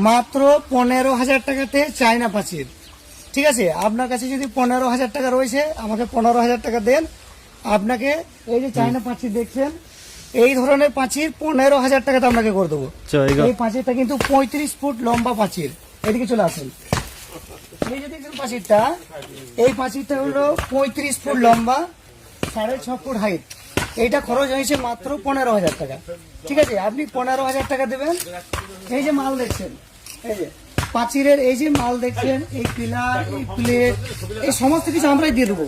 মাত্র 15,000 টাকাতে চায়না পাঁচির। ঠিক আছে, আপনার কাছে যদি 15,000 টাকা রয়েছে আমাকে 15,000 টাকা দেন। আপনাকে এই যে চায়না পাঁচির দেখছেন, এই ধরনের পাঁচির 15,000 টাকাতে আপনাকে করে দেবো। এই পাঁচিরটা কিন্তু 35 ফুট লম্বা পাঁচির। এদিকে চলে আসেন। এই যে দেখছেন পাঁচিরটা, এই পাঁচিরটা হলো 35 ফুট লম্বা, 6.5 ফুট হাইট। এইটা খরচ হয়েছে মাত্র 15,000 টাকা। ঠিক আছে, আপনি 15,000 টাকা দেবেন। এই যে মাল দেখছেন, এই যে পাঁচিরের এই যে মাল দেখছেন, এই পিলার, এই প্লেট, এই সমস্ত কিছু আমরাই দিয়ে দেবো।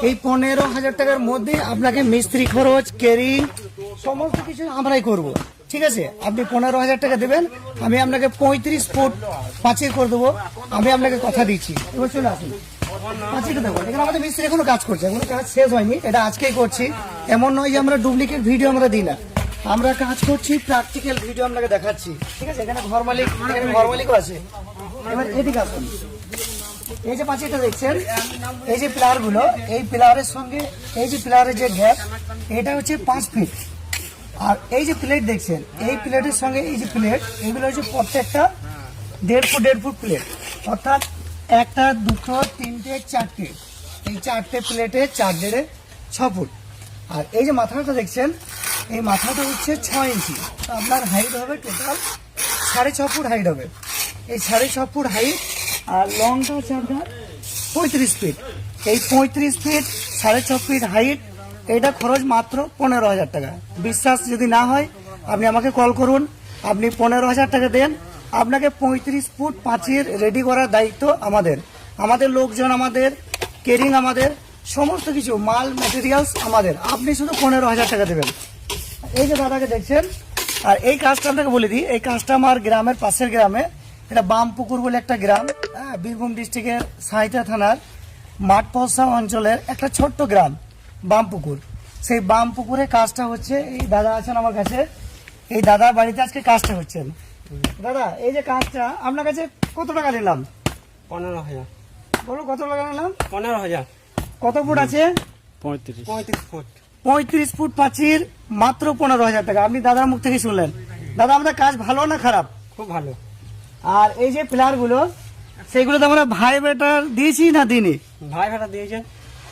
এই 15,000 টাকার মধ্যে আপনাকে মিস্ত্রি খরচ, কেরিং সমস্ত কিছু আমরাই করব। ঠিক আছে, আপনি 15,000 টাকা দেবেন, আমি আপনাকে 35 ফুট পাঁচির করে দেবো। আমি আপনাকে কথা দিচ্ছি। এবার চলে আসুন, পাঁচিরটা দেখুন। এখানে আমাদের মিস্ত্রি এখনো কাজ করছে, এখনো কাজ শেষ হয়নি, এটা আজকেই করছি। এমন নয় যে আমরা ডুপ্লিকেট ভিডিও আমরা দিই না, আমরা কাজ করছি, প্র্যাকটিক্যাল ভিডিও আপনাকে দেখাচ্ছি। ঠিক আছে, এখানে ঘর মালিকও আছে। এবার এদিকে আসুন। এই যে পাঁচিরটা দেখছেন, এই যে পিলার গুলো, এই পিলারের সঙ্গে এই যে পিলারের যে গ্যাপ, এটা হচ্ছে 5 ফিট। আর এই যে প্লেট দেখছেন, এই প্লেটের সঙ্গে এই যে প্লেট, এগুলো হচ্ছে প্রত্যেকটা 1.5 ফুট প্লেট। অর্থাৎ 1, 2, 3, 4, এই 4টে প্লেটে 4.5 ফুট। আর এই যে মাথাটা দেখছেন, এই মাথাটা হচ্ছে 6 ইঞ্চি। তো আপনার হাইট হবে টোটাল 6.5 ফুট হাইট হবে। এই 6.5 ফুট হাইট আর লংটা হচ্ছে আপনার 35 ফিট। এই 35 ফিট 6.5 ফিট হাইট, এটা খরচ মাত্র 15,000 টাকা। বিশ্বাস যদি না হয় আপনি আমাকে কল করুন, আপনি 15,000 টাকা দেন, আপনাকে 35 ফুট পাঁচির রেডি করার দায়িত্ব আমাদের। আমাদের লোকজন, আমাদের কেরিং, আমাদের সমস্ত কিছু মাল ম্যাটেরিয়ালস আমাদের। আপনি শুধু 15,000 টাকা দেবেন। এই যে দাদাকে দেখছেন, আর এই কাজটা আপনাকে বলে দিই, এই কাজটা আমার গ্রামের পাশের গ্রামে, এটা বামপুকুর বলে একটা গ্রাম, বীরভূম ডিস্ট্রিক্টের সাঁইথিয়া থানার মাঠপৌষা অঞ্চলের একটা ছোট্ট গ্রাম বামপুকুর। সেই বামপুকুরে কাজটা হচ্ছে। এই দাদা আছেন আমার কাছে, এই দাদার বাড়িতে আজকে কাজটা হচ্ছেন। দাদা, এই যে কাজটা আপনার কাছে কত টাকা নিলাম? 15,000। বলো কত টাকা নিলাম? 15,000। কত ফুট আছে? 35 ফুট। 35 ফুট পাঁচির মাত্র 15,000 টাকা। আপনি দাদার মুখ থেকে শুনলেন। দাদা, আমাদের কাজ ভালো না খারাপ? খুব ভালো। আর এই যে পিলার গুলো, সেগুলো তো আমরা ভাই বেটার দিয়েছি না দিইনি? ভাই ভাড়া দিয়েছেন।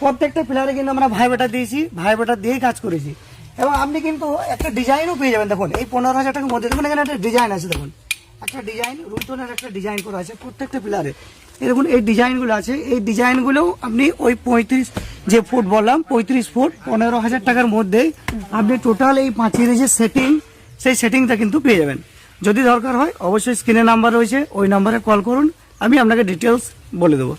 প্রত্যেকটা পিলারে কিন্তু আমরা ভাই বেটার দিয়েছি, ভাই বেটার দিয়েই কাজ করেছি। এবং আপনি কিন্তু একটা ডিজাইনও পেয়ে যাবেন। দেখুন, এই 15,000 টাকার মধ্যে দেখুন এখানে একটা ডিজাইন আছে। দেখুন, একটা ডিজাইন, রুটনের একটা ডিজাইন করা আছে প্রত্যেকটা পিলারে। এই দেখুন, এই ডিজাইনগুলো আছে। এই ডিজাইনগুলোও আপনি ওই 35 যে ফুট বললাম, 35 ফুট 15,000 টাকার মধ্যেই আপনি টোটাল এই পাঁচির যে সেটিং, সেই সেটিংটা কিন্তু পেয়ে যাবেন। যদি দরকার হয় অবশ্যই স্ক্রিনে নাম্বার রয়েছে, ওই নাম্বারে কল করুন, আমি আপনাকে ডিটেলস বলে দেবো।